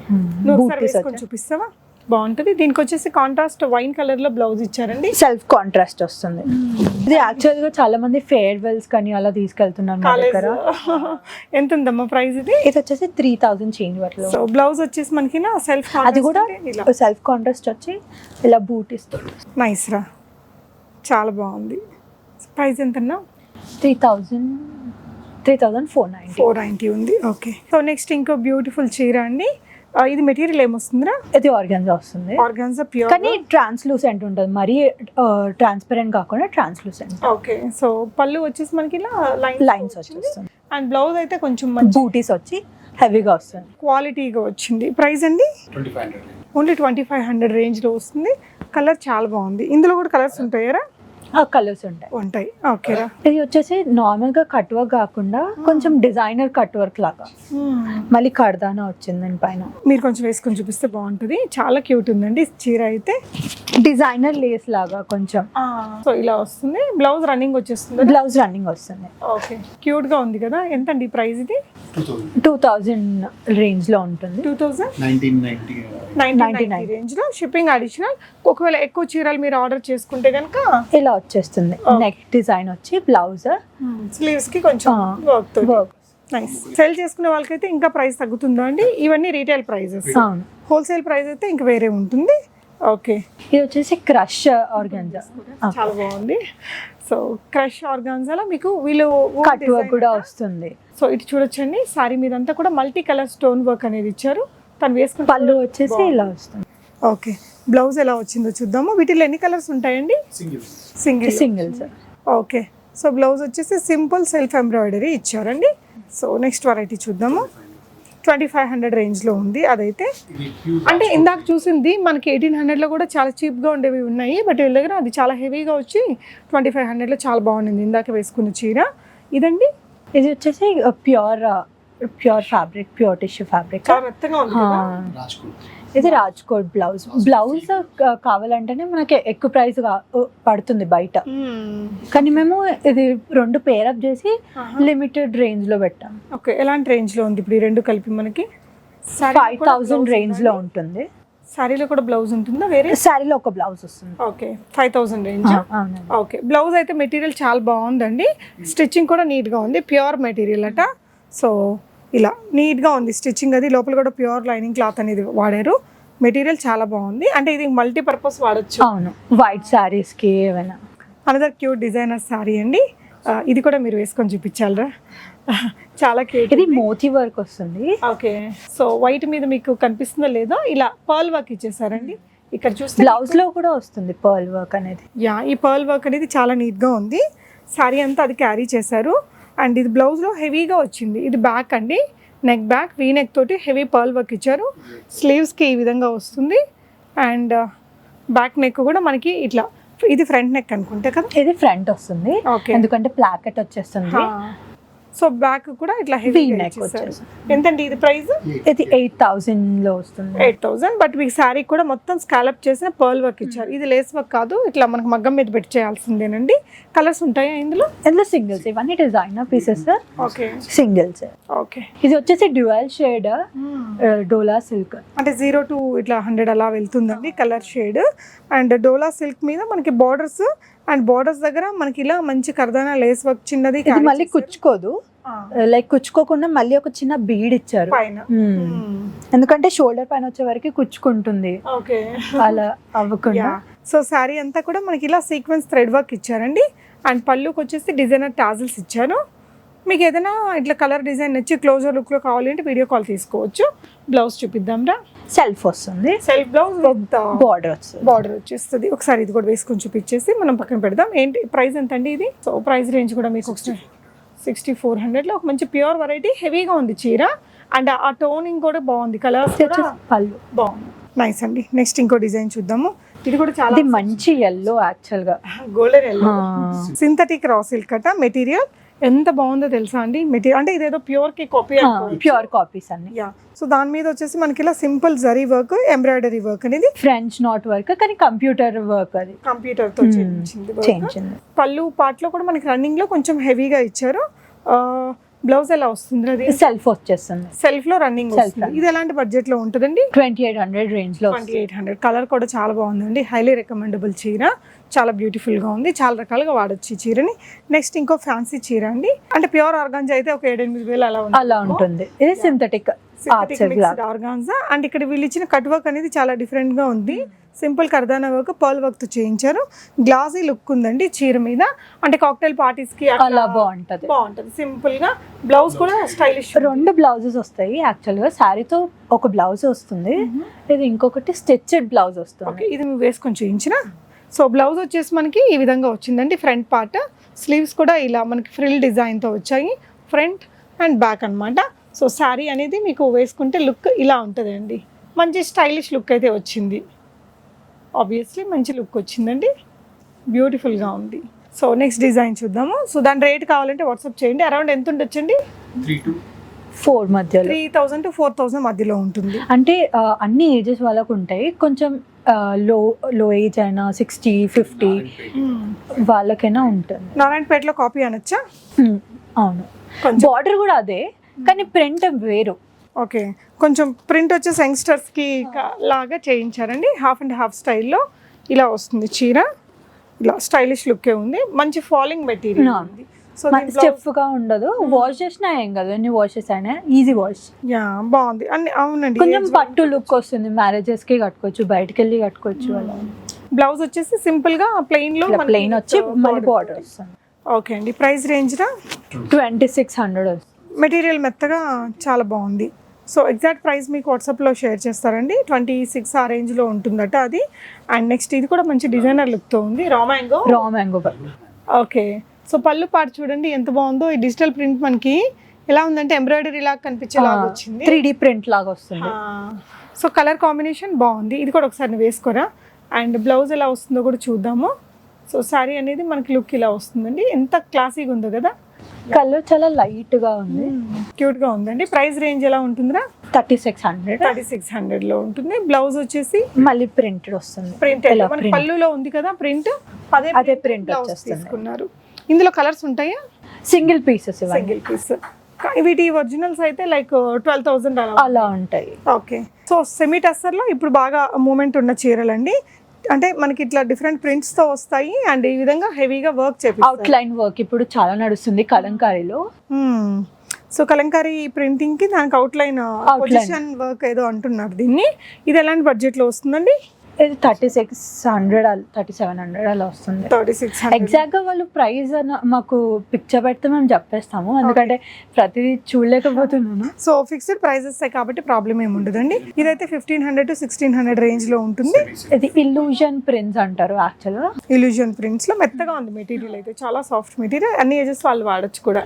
చూపిస్తావా? బాగుంటది. దీనికి వచ్చేసి కాంట్రాస్ట్ వైన్ కలర్ లో బ్లౌజ్ ఇచ్చారండి, సెల్ఫ్ కాంట్రాస్ట్ వస్తుంది. ఇది యాక్చువల్ గా చాలా మంది ఫేర్వెల్స్ కానీ అలా తీసుకెళ్తున్నారు మా దగ్గర. ఎంత ఉందమ్మా ప్రైస్? ఇది వచ్చేసి 3000 చేంజ్ వరకు. సో బ్లౌజ్ వచ్చేసి మనకి సెల్ఫ్, అది కూడా సెల్ఫ్ కాంట్రాస్ట్ వచ్చి ఇలా బూట్ ఇస్తుంది. నైస్ రా, చాలా బాగుంది. ప్రైస్ ఎంతన్నా? 3490 ఉంది. ఓకే, సో నెక్స్ట్ ఇంకో బ్యూటిఫుల్ చీర అండి. ఇది మెటీరియల్ ఏమొస్తుందిరా? ఇది ఆర్గాన్జా వస్తుంది. ఆర్గాన్జా ప్యూర్, కానీ ట్రాన్స్లూసెంట్ ఉంటుంది, మరి ట్రాన్స్పరెంట్ కాకుండా ట్రాన్స్లూసెంట్. ఓకే, సో పళ్ళు వచ్చేసి మనకి ఇలా లైన్స్ వచ్చేస్తుంది. అండ్ బ్లౌజ్ అయితే కొంచెం బూటీస్ వచ్చి హెవీగా వస్తుంది, క్వాలిటీగా వచ్చింది. ప్రైస్ అండి? ఓన్లీ 2500 రేంజ్ లో వస్తుంది. కలర్ చాలా బాగుంది. ఇందులో కూడా కలర్స్ ఉంటాయరా? కలర్స్ ఉంటాయి. ఓకే, ఇది వచ్చేసి నార్మల్ గా కట్ వర్క్ కాకుండా కొంచెం డిజైనర్ కట్ వర్క్ లాగా, మళ్ళీ కడదానా వచ్చింది దాని పైన. మీరు కొంచెం వేసుకొని చూపిస్తే బాగుంటుంది. చాలా క్యూట్ ఉందండి చీర అయితే. డిజైనర్ లేస్ లాగా కొంచెం. సో ఇలా వస్తుంది. బ్లౌజ్ రన్నింగ్ వచ్చేస్తుంది. ఓకే, క్యూట్ గా ఉంది కదా. ఎంత అండి ప్రైస్ ఇది? 2000 రేంజ్ లో ఉంటుంది. 1990 రేంజ్ లో. Shipping additional. ఒకవేళ ఎక్కువ చీరలు మీరు ఆర్డర్ చేసుకుంటే కనుక ఇలా వచ్చేస్తుంది. నెక్ డిజైన్ వచ్చి బ్లౌజ్, స్లీవ్స్ కి కొంచెం వర్క్. నైస్. సెల్ చేసుకునే వాళ్ళకైతే ఇంకా ప్రైస్ తగ్గుతుందా అండి? ఇవన్నీ రీటైల్ ప్రైజెస్. హోల్సేల్ ప్రైస్ అయితే ఇంకా వేరే ఉంటుంది. ఓకే, ఇది వచ్చేసి క్రష్ ఆర్గాన్జా, చాలా బాగుంది. సో క్రష్ ఆర్గాన్జాలో మీకు వీళ్ళు కట్ వర్క్ కూడా వస్తుంది. సో ఇటు చూడొచ్చండి, సారీ మీద అంతా కూడా మల్టీ కలర్ స్టోన్ వర్క్ అనేది ఇచ్చారు. తను వేసుకున్న పళ్ళు వచ్చేసి ఇలా వస్తుంది. ఓకే, బ్లౌజ్ ఎలా వచ్చిందో చూద్దాము. వీటిలో ఎన్ని కలర్స్ ఉంటాయండి? Single singles. Okay, so blouse వచ్చేసి సింపుల్ సెల్ఫ్ ఎంబ్రాయిడరీ ఇచ్చారండి. సో నెక్స్ట్ వెరైటీ చూద్దాము. 2500 రేంజ్లో ఉంది అదైతే. అంటే ఇందాక చూసింది మనకి 1800లో కూడా చాలా చీప్గా ఉండేవి ఉన్నాయి, బట్ వీళ్ళ దగ్గర అది చాలా హెవీగా వచ్చి 2500లో చాలా బాగుంది ఇందాక వేసుకున్న చీర. ఇదండి, ఇది వచ్చేసి pure fabric, pure tissue fabric. చాలా మెత్తగా ఉంది కదా. ఇది రాజ్కోట్ బ్లౌజ్. బ్లౌజ్ కావాలంటేనే మనకి ఎక్కువ ప్రైస్ పడుతుంది బయట, కానీ మేము ఇది 2 పేరప్ చేసి లిమిటెడ్ రేంజ్ లో పెట్టాం. ఓకే, ఎలాంటి రేంజ్ లో ఉంది ఇప్పుడు ఈ రెండు కలిపి? మనకి 5000 రేంజ్ లో ఉంటుంది. సారీలో కూడా బ్లౌజ్ ఉంటుందా? వేరే సారీలో ఒక బ్లౌజ్ వస్తుంది. Okay, 5000 range. ఓకే, బ్లౌజ్ అయితే మెటీరియల్ చాలా బాగుందండి, స్టిచ్చింగ్ కూడా నీట్గా ఉంది, ప్యూర్ మెటీరియల్ అట. సో ఇలా నీట్గా ఉంది స్టిచ్చింగ్, అది లోపల కూడా ప్యూర్ లైనింగ్ క్లాత్ అనేది వాడారు. మెటీరియల్ చాలా బాగుంది, అంటే ఇది మల్టీపర్పస్ వాడచ్చు. అవును, వైట్ శారీస్కి ఏమైనా. అనదర్ క్యూట్ డిజైనర్ సారీ అండి, ఇది కూడా మీరు వేసుకొని చూపించాలరా, చాలా క్యూట్. ఇది మోతీ వర్క్ వస్తుంది. ఓకే, సో వైట్ మీద మీకు కనిపిస్తుందో లేదో ఇలా పర్ల్ వర్క్ ఇచ్చేసారండి. ఇక్కడ చూస్తే బ్లౌజ్ లో కూడా వస్తుంది పర్ల్ వర్క్ అనేది. యా, ఈ పర్ల్ వర్క్ అనేది చాలా నీట్గా ఉంది. సారీ అంతా అది క్యారీ చేశారు. అండ్ ఇది బ్లౌజ్లో హెవీగా వచ్చింది. ఇది బ్యాక్ అండి, నెక్ బ్యాక్ వీ నెక్ తోటి హెవీ పర్ల్ వర్క్ ఇచ్చారు. స్లీవ్స్కి ఈ విధంగా వస్తుంది. అండ్ బ్యాక్ నెక్ కూడా మనకి ఇట్లా, ఇది ఫ్రంట్ నెక్ అనుకుంటే కదా. ఇది ఫ్రంట్ వస్తుంది, ఎందుకంటే ప్లాకెట్ వచ్చేస్తుంది. సో బ్యాక్ కూడా ఇట్లా హెవీ నెక్ వచ్చేసి. ఎంతండి ఇది ప్రైస్? ఇది 8000 లో వస్తుంది. 8000, బట్ మీకు శారీ కూడా మొత్తం స్కాలప్ చేసిన పర్ల్ వర్క్ ఇచ్చారు. ఇది లేస్ వర్క్ కాదు, ఇట్లా మనకు మగ్గం మీద పెట్టి చేయాల్సిందేనండి. కలర్స్ ఉంటాయా ఇందులో? సింగిల్స్, ఇవన్నీ designer pieces. Okay, singles. Okay, ఇది వచ్చేసి డ్యూయల్ షేడ్ డోలా సిల్క్, అంటే 0 to ఇట్లా 100 అలా వెళ్తుందండి colour shade. And Dola silk మీద మనకి బార్డర్స్, అండ్ బార్డర్స్ దగ్గర మనకి ఇలా మంచి కర్దానా లేస్ వర్క్ చిన్నది. ఇది మళ్ళీ కుచ్చుకోదు, లైక్ కుచ్చుకోకుండా మళ్ళీ ఒక చిన్న బీడ్ ఇచ్చారు పైన, ఎందుకంటే షోల్డర్ పైన వచ్చే వరకు కుచ్చుకుంటుంది, ఓకే అలా అవ్వకుండా. సో శారీ అంతా కూడా మనకి ఇలా సీక్వెన్స్ థ్రెడ్ వర్క్ ఇచ్చారండి. అండ్ పళ్ళుకి వచ్చేసి డిజైనర్ టాజిల్స్ ఇచ్చారు. మీకు ఏదైనా ఇట్లా కలర్ డిజైన్ నచ్చి క్లోజర్ లుక్లో కావాలి అంటే వీడియో కాల్ తీసుకోవచ్చు. బ్లౌజ్ చూపిద్దాం రా. సెల్ఫ్ వస్తుంది, సెల్ఫ్ బ్లౌజ్ బార్డర్ వస్తుంది, బార్డర్ వచ్చేస్తుంది. ఒకసారి ఇది కూడా వేసుకొని చూపించేసి మనం పక్కన పెడదాం. ఏంటి ప్రైస్ ఎంత అండి ఇది? సో ప్రైస్ రేంజ్ కూడా మీకు 6400లో ఒక మంచి ప్యూర్ వెరైటీ, హెవీగా ఉంది చీర. అండ్ ఆ టోనింగ్ కూడా బాగుంది, కలర్స్ పళ్ళు బాగుంది, నైస్ అండి. నెక్స్ట్ ఇంకో డిజైన్ చూద్దాము. ఇది కూడా చాలా మంచి ఎల్లో, యాక్చువల్ గా golden yellow, synthetic raw silk అట. మెటీరియల్ ఎంత బాగుందో తెలుసా అండి మెటీరియల్, అంటే ఇదేదో ప్యూర్ కి కాపీ, ప్యూర్ కాపీస్ అన్ని. యా, సో దాని మీద వచ్చేసి మనకి ఇలా simple zari work, embroidery work అనేది, ఫ్రెంచ్ నాట్ వర్క్ కానీ కంప్యూటర్ వర్క్, అది కంప్యూటర్ తో చేయించింది. పళ్ళు పార్ట్ లో కూడా మనకి రన్నింగ్ లో కొంచెం హెవీగా ఇచ్చారు. బ్లౌజ్ ఎలా వస్తుంది? అది సెల్ఫ్ వచ్చేస్తుంది, సెల్ఫ్ లో రన్నింగ్ వస్తుంది. ఇది ఎలాంటి బడ్జెట్ లో ఉంటుందండి? 2800 రేంజ్ లో. 2800. కలర్ కూడా చాలా బాగుందండి, హైలీ రికమెండబుల్ చీర, చాలా బ్యూటిఫుల్ గా ఉంది, చాలా రకాలుగా వాడచ్చు ఈ చీరని. నెక్స్ట్ ఇంకో ఫ్యాన్సీ చీర అండి, అంటే ప్యూర్ ఆర్గాన్జా అయితే ఒక 7-8 అలా ఉంటుంది. ఇది సింథటిక్ ఆర్గాన్జా. అండ్ ఇక్కడ వీళ్ళు ఇచ్చిన కట్ వర్క్ అనేది చాలా డిఫరెంట్ గా ఉంది. సింపుల్ కర్దానా వర్క్, పర్ల్ వర్క్ తో చేయించారు. గ్లాసీ లుక్ ఉందండి చీర మీద, అంటే కాక్టైల్ పార్టీస్ కి అలా బాగుంటది సింపుల్ గా. బ్లౌజ్ కూడా స్టైలిష్. 2 బ్లౌజెస్ వస్తాయి యాక్చువల్ గా, శారీతో ఒక బ్లౌజ్ వస్తుంది, ఇది ఇంకొకటి స్టిచ్డ్ బ్లౌజ్ వస్తుంది. ఇది మేము వేసుకొని చూయించిన. సో బ్లౌజ్ వచ్చేసి మనకి ఈ విధంగా వచ్చిందండి, ఫ్రంట్ పార్ట్. స్లీవ్స్ కూడా ఇలా మనకి ఫ్రిల్ డిజైన్ తో వచ్చాయి, ఫ్రంట్ అండ్ బ్యాక్ అన్నమాట. సో శారీ అనేది మీకు వేసుకుంటే లుక్ ఇలా ఉంటుంది అండి, మంచి స్టైలిష్ లుక్ అయితే వచ్చింది. ఆబ్వియస్లీ మంచి లుక్ వచ్చిందండి, బ్యూటిఫుల్గా ఉంది. సో నెక్స్ట్ డిజైన్ చూద్దాము. సో దాని రేట్ కావాలంటే వాట్సాప్ చేయండి. అరౌండ్ ఎంత ఉండొచ్చండి? 4 మధ్యలో, 3000 to 4000 మధ్యలో ఉంటుంది. అంటే అన్ని ఏజెస్ వాళ్ళకు ఉంటాయి. కొంచెం లో ఏజ్ అయినా 60-50 వాళ్ళకైనా ఉంటుంది. నారాయణపేటలో కాపీ అనొచ్చా? అవును, బార్డర్ కూడా అదే కానీ ప్రింట్ వేరు. ఓకే, కొంచెం ప్రింట్ వచ్చేసి యంగ్స్టర్స్కి లాగా చేయించారండి, హాఫ్ అండ్ హాఫ్ స్టైల్లో ఇలా వస్తుంది చీర. ఇలా స్టైలిష్ లుక్కే ఉంది, మంచి ఫాలింగ్ మెటీరియల్ ఉంది. సో స్టిఫ్ గా ఉండదు, వాష్ చేసినా ఏం కాదు, ఎన్ని వాషెస్ అయినా ఈజీ వాష్. యా, బాగుంది అన్ని. అవునండి, కొంచెం పట్టు లుక్ వస్తుంది, మ్యారేజెస్ కి కట్టుకోవచ్చు, బయటకు వెళ్ళి కట్టుకోవచ్చు అలా. బ్లౌజ్ వచ్చేసి సింపుల్ గా ప్లెయిన్ లో ప్లెయిన్ వచ్చి మళ్ళీ బార్డర్ వస్తుంది. ఓకే అండి. ప్రైస్ రేంజ్ రా 2600 మెటీరియల్ మెత్తగా చాలా బాగుంది. సో ఎగ్జాక్ట్ ప్రైస్ మీకు వాట్సాప్లో షేర్ చేస్తారండి. 26 ఆ రేంజ్లో ఉంటుందట అది. అండ్ నెక్స్ట్ ఇది కూడా మంచి డిజైనర్ లుక్తో ఉంది. Raw mango. ఓకే. సో పళ్ళు పాటు చూడండి ఎంత బాగుందో. ఈ డిజిటల్ ప్రింట్ మనకి ఎలా ఉందంటే ఎంబ్రాయిడరీ లాగా కనిపించేలాగా వచ్చింది. 3D ప్రింట్ లాగా వస్తుంది. సో కలర్ కాంబినేషన్ బాగుంది. ఇది కూడా ఒకసారి వేసుకోరా. అండ్ బ్లౌజ్ ఎలా వస్తుందో కూడా చూద్దాము. సో శారీ అనేది మనకి లుక్ ఇలా వస్తుందండి. ఎంత క్లాసీగా ఉందో కదా. కలర్ చాలా లైట్ గా ఉంది, క్యూట్ గా ఉందండి. ప్రైస్ రేంజ్ ఎలా ఉంటుందిరా? 3600 లో ఉంటుంది. బ్లౌజ్ వచ్చేసి మళ్ళీ ప్రింటెడ్ వస్తుంది. ప్రింటెడ్ పళ్ళులో ఉంది కదా ప్రింట్, అదే ప్రింట్ తీసుకున్నారు. ఇందులో కలర్స్ ఉంటాయా? Single pieces. Single piece. వీటి ఒరిజినల్స్ అయితే లైక్ 12,000 అలా ఉంటాయి. ఓకే. సో సెమీ టస్సర్లో ఇప్పుడు బాగా మూమెంట్ ఉన్న చీరలండి. అంటే మనకి ఇట్లా డిఫరెంట్ ప్రింట్స్ తో వస్తాయి. అండ్ ఈ విధంగా హెవీగా వర్క్ చేపిస్తారు. అవుట్ లైన్ వర్క్ ఇప్పుడు చాలా నడుస్తుంది కలంకారీలో. సో కలంకారీ ప్రింటింగ్ కి దానికి అవుట్ లైన్ పొజిషన్ వర్క్ ఏదో అంటున్నారు దీన్ని. ఇది ఎలాంటి బడ్జెట్ లో వస్తుందండి? ఇది 3700 అలా వస్తుంది. 3600. ఎగ్జాక్ట్ గా వాళ్ళు ప్రైస్ మాకు పిక్చర్ పెడితే మేము చెప్పేస్తాము, ఎందుకంటే ప్రతిదీ చూడలేకపోతున్నాను. సో ఫిక్స్డ్ ప్రైజెస్ కాబట్టి ప్రాబ్లం ఏమి ఉండదండి. ఇదైతే 1500 to 1600 రేంజ్ లో ఉంటుంది. ఇది ఇల్యూజన్ ప్రింట్స్ అంటారు. యాక్చువల్ గా ఇల్యూజన్ ప్రింట్స్ లో మెత్తగా ఉంది మెటీరియల్, అయితే చాలా సాఫ్ట్ మెటీరియల్. అన్ని ఏజెస్ వాళ్ళు వాడచ్చు కూడా.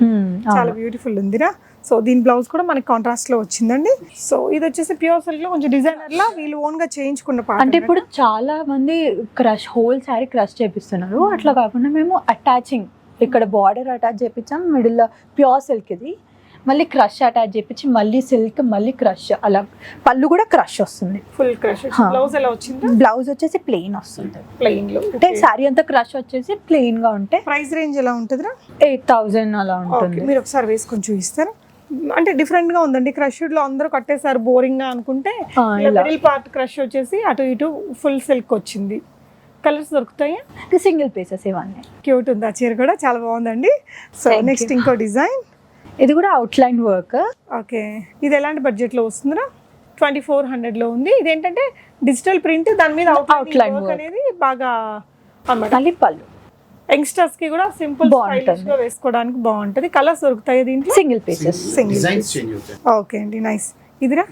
చాలా బ్యూటిఫుల్ ఉందిరా. సో దీని బ్లౌజ్ కూడా మనకి కాంట్రాస్ట్ లో వచ్చిందండి. సో ఇది వచ్చేసి ప్యూర్ సిల్క్ లో కొంచెం డిజైనర్ లా వీళ్ళు ఓన్ గా చేయించుకున్న పార్ట్. అంటే ఇప్పుడు చాలా మంది క్రష్ హోల్ శారీ క్రష్ చేపిస్తున్నారు. అట్లా కాకుండా మేము అటాచింగ్ ఇక్కడ బార్డర్ అటాచ్ చేపించాం, మిడిల్ లో ప్యూర్ సిల్క్ ఇది, మళ్ళీ క్రష్ అటాచ్ చేపించి మళ్ళీ సిల్క్ మళ్ళీ క్రష్, అలా పళ్ళు కూడా క్రష్ వస్తుంది. Full crush. బ్లౌజ్ ఎలా వచ్చింది? బ్లౌజ్ వచ్చేసి ప్లెయిన్ వస్తుంది. ప్లెయిన్ లో అంటే శారీ అంతా క్రష్ వచ్చేసి ప్లెయిన్ గా ఉంటే. ప్రైస్ రేంజ్ ఎలా ఉంటుందిరా? 8000 అలా ఉంటుంది. మీరు ఒకసారి వేసుకొని చూపిస్తారా? అంటే డిఫరెంట్ గా ఉందండి. క్రష్డ్ లో అందరూ కట్టేసారు బోరింగ్ గా అనుకుంటే, మిడిల్ పార్ట్ క్రష్ వచ్చేసి అటు ఇటు ఫుల్ సిల్క్ వచ్చింది. కలర్స్ దొరుకుతాయి. సింగిల్ పీసెస్ ఇవన్నీ. క్యూట్ ఉంది ఆ చీర కూడా, చాలా బాగుందండి. సో నెక్స్ట్ ఇంకో డిజైన్. ఇది కూడా అవుట్ లైన్ వర్క్. ఓకే. ఇది ఎలాంటి బడ్జెట్ లో వస్తుందిరా? 2400 లో ఉంది. ఇదేంటంటే డిజిటల్ ప్రింట్, దాని మీద అవుట్ లైన్ వర్క్ అనేది బాగా అన్నమాట. మళ్ళీ పళ్ళు యంగ్స్టర్స్ కి కూడా సింపుల్ స్టైలిష్ గా వేసుకోవడానికి బాగుంటది. కలర్స్ దొరుకుతాయి దీంట్లో. Single pieces. ఓకే అండి, నైస్. ఇదిరా?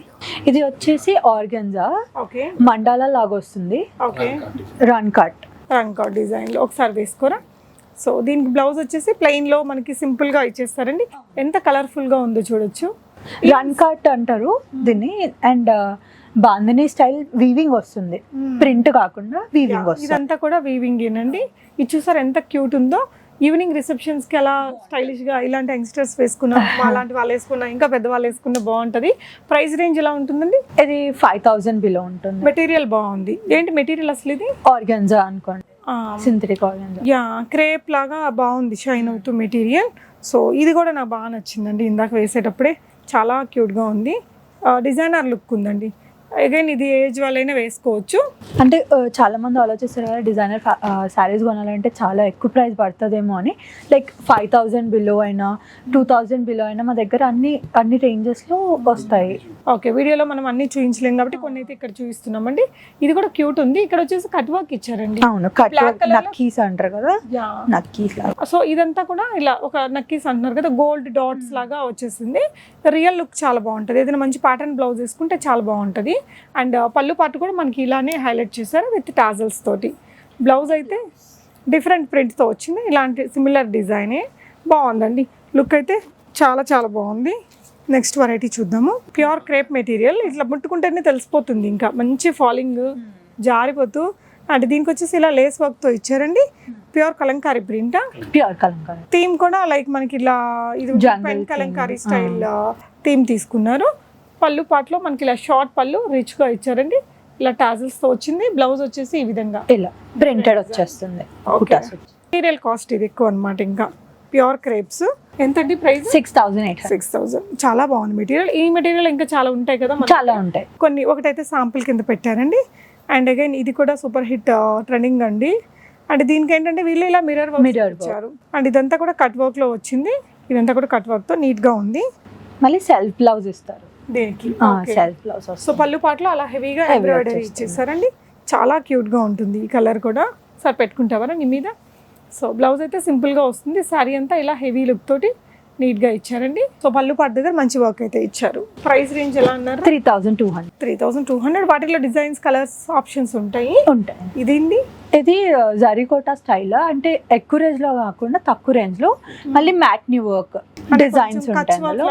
ఇది వచ్చేసి ఆర్గన్జా. ఓకే. మండాలా లాగా వస్తుంది. ఓకే. రన్ కట్ డిజైన్ లో ఒకసారి వేసుకోరా. సో దీనికి బ్లౌజ్ వచ్చేసి ప్లెయిన్ లో మనకి సింపుల్ గా ఇచ్చేస్తారండి. ఎంత కలర్ఫుల్ గా ఉందో చూడొచ్చు. రన్ కట్ అంటారు దీన్ని. అండ్ బాందిని స్టైల్ వీవింగ్ వస్తుంది, ప్రింట్ కాకుండా వీవింగ్ వస్తుంది. ఇదంతా కూడా వీవింగ్ ఏనండి. ఇది చూసారు ఎంత క్యూట్ ఉందో. ఈవినింగ్ రిసెప్షన్స్ కి అలా స్టైలిష్ గా ఇలాంటి యంగ్స్టర్స్ వేసుకున్నా, అలాంటి వాళ్ళు వేసుకున్నా, ఇంకా పెద్దవాళ్ళు వేసుకున్నా బాగుంటది. ప్రైస్ రేంజ్ ఎలా ఉంటుందండి? ఇది 5000 బిలో ఉంటుంది. మెటీరియల్ బాగుంది. ఏంటి మెటీరియల్ అసలు? ఇది ఆర్గన్జా అనుకోండి, సింథటిక్ ఆర్గన్జా. యా, క్రేప్ లాగా బాగుంది, షైన్ అవుతూ మెటీరియల్. సో ఇది కూడా నాకు బాగా నచ్చిందండి. ఇందాక వేసేటప్పుడే చాలా క్యూట్ గా ఉంది. డిజైనర్ లుక్ ఉందండి. అగైన్ ఇది ఏజ్ వాళ్ళైనా వేసుకోవచ్చు. అంటే చాలా మంది ఆలోచిస్తారు కదా డిజైనర్ శారీస్ కొనాలంటే చాలా ఎక్కువ ప్రైస్ పడుతుందేమో అని. లైక్ 5000 బిలో అయినా 2000 బిలో అయినా మా దగ్గర అన్ని రేంజెస్ లో వస్తాయి. ఓకే. వీడియోలో మనం అన్ని చూపించలేం కాబట్టి కొన్ని అయితే ఇక్కడ చూపిస్తున్నామండి. ఇది కూడా క్యూట్ ఉంది. ఇక్కడ వచ్చేసి కట్ వర్క్ ఇచ్చారండి. అవును, కట్ వర్క్ నక్కీస్ అంటారు కదా, నక్కీస్ లాగా. సో ఇదంతా కూడా ఇలా ఒక నక్కీస్ అంటున్నారు కదా, గోల్డ్ డాట్స్ లాగా వచ్చేసింది. రియల్ లుక్ చాలా బాగుంటుంది. ఏదైనా మంచి ప్యాటర్న్ బ్లౌజ్ వేసుకుంటే చాలా బాగుంటుంది. అండ్ పళ్ళు పాటు కూడా మనకి ఇలానే హైలైట్ చేశారు విత్ టాజల్స్ తోటి. బ్లౌజ్ అయితే డిఫరెంట్ ప్రింట్తో వచ్చింది. ఇలాంటి సిమిలర్ డిజైనే బాగుందండి. లుక్ అయితే చాలా చాలా బాగుంది. నెక్స్ట్ వెరైటీ చూద్దాము. Pure crepe material. ఇట్లా ముట్టుకుంటేనే తెలిసిపోతుంది, ఇంకా మంచి ఫాలింగ్ జారిపోతూ. అంటే దీనికి వచ్చేసి ఇలా లేస్ వర్క్తో ఇచ్చారండి. Pure Kalamkari print. Pure Kalamkari theme కూడా లైక్ మనకి ఇలా ఇది పెన్ కలంకారీ స్టైల్ థీమ్ తీసుకున్నారు. పళ్ళు పాటలో మనకి ఇలా షార్ట్ పళ్ళు రిచ్ గా ఇచ్చారండి. ఇలా టాజల్స్ తో వచ్చింది. బ్లౌజ్ వచ్చేసి ఈ విధంగా ఇలా ప్రింటెడ్ వచ్చేస్తుంది. మెటీరియల్ కాస్ట్ ఇది ఎక్కువ అనమాట. ఇంకా ప్యూర్ క్రేప్స్ ఎంతండి ప్రైస్? 6800. చాలా బాగుంది మెటీరియల్. ఈ మెటీరియల్ ఇంకా చాలా ఉంటాయి కదా, చాలా ఉంటాయి. కొన్ని ఒకటైతే శాంపుల్ కింద పెట్టారండి. అండ్ అగైన్ ఇది కూడా సూపర్ హిట్ ట్రెండింగ్ అండి. అంటే దీనికి ఏంటంటే వీళ్ళు ఇలా మిర్రర్ ఇచ్చారు. అండ్ ఇదంతా కూడా కట్ వర్క్ లో వచ్చింది. ఇదంతా కూడా కట్ వర్క్ తో నీట్ గా ఉంది. మళ్ళీ సెల్ఫ్ బ్లౌజ్ ఇస్తారు దీనికి. Self blouse. సో పళ్ళు పాటలో అలా హెవీగా ఎంబ్రాయిడరీ ఇచ్చేసారండి. చాలా క్యూట్గా ఉంటుంది ఈ కలర్ కూడా. సార్ పెట్టుకుంటావరా నీ మీద. సో బ్లౌజ్ అయితే సింపుల్గా వస్తుంది. శారీ అంతా ఇలా హెవీ లుక్ తోటి నీట్గా ఇచ్చారండి. సో పళ్ళు పాటు దగ్గర మంచి వర్క్ అయితే ఇచ్చారు. ప్రైస్ రేంజ్ ఎలా అన్నారు? 3200. 3200. వాటిలో డిజైన్స్ కలర్స్ ఆప్షన్స్ ఉంటాయి. ఇదేంటి? ఇది జరీకోటా స్టైల్, అంటే ఎక్కువ రేంజ్ లో కాకుండా తక్కువ రేంజ్ లో మళ్ళీ మ్యాట్నీ వర్క్ డిజైన్స్ ఉంటాయి అందులో,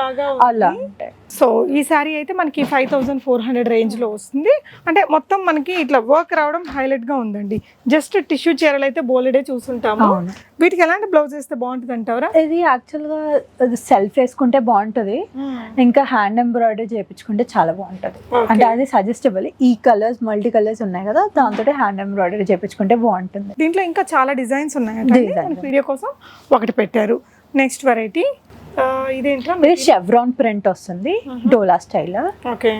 అలా ఉంటాయి. సో ఈ సారీ అయితే మనకి 5400 రేంజ్ లో వస్తుంది. అంటే మొత్తం మనకి ఇట్లా వర్క్ రావడం హైలైట్ గా ఉందండి. జస్ట్ టిష్యూ చీరలు అయితే బోలెడే చూసుంటాము. వీటికి ఎలాంటి బ్లౌజ్ వేస్తే బాగుంటుంది అంటారా? ఇది యాక్చువల్ గా సెల్ఫ్ వేసుకుంటే బాగుంటది, ఇంకా హ్యాండ్ ఎంబ్రాయిడరీ చేయించుకుంటే చాలా బాగుంటది. అంటే అది సజెస్టబుల్. ఈ కలర్స్ మల్టీ కలర్స్ ఉన్నాయి కదా, దాంతో హ్యాండ్ ఎంబ్రాయిడరీ చేయించుకుంటే బాగుంటుంది. దీంట్లో ఇంకా చాలా డిజైన్స్ ఉన్నాయి. వీడియో కోసం ఒకటి పెట్టారు. నెక్స్ట్ వెరైటీ ఇదేంటో షెవ్రాన్ ప్రింట్ వస్తుంది, డోలా స్టైల్. ఓకే.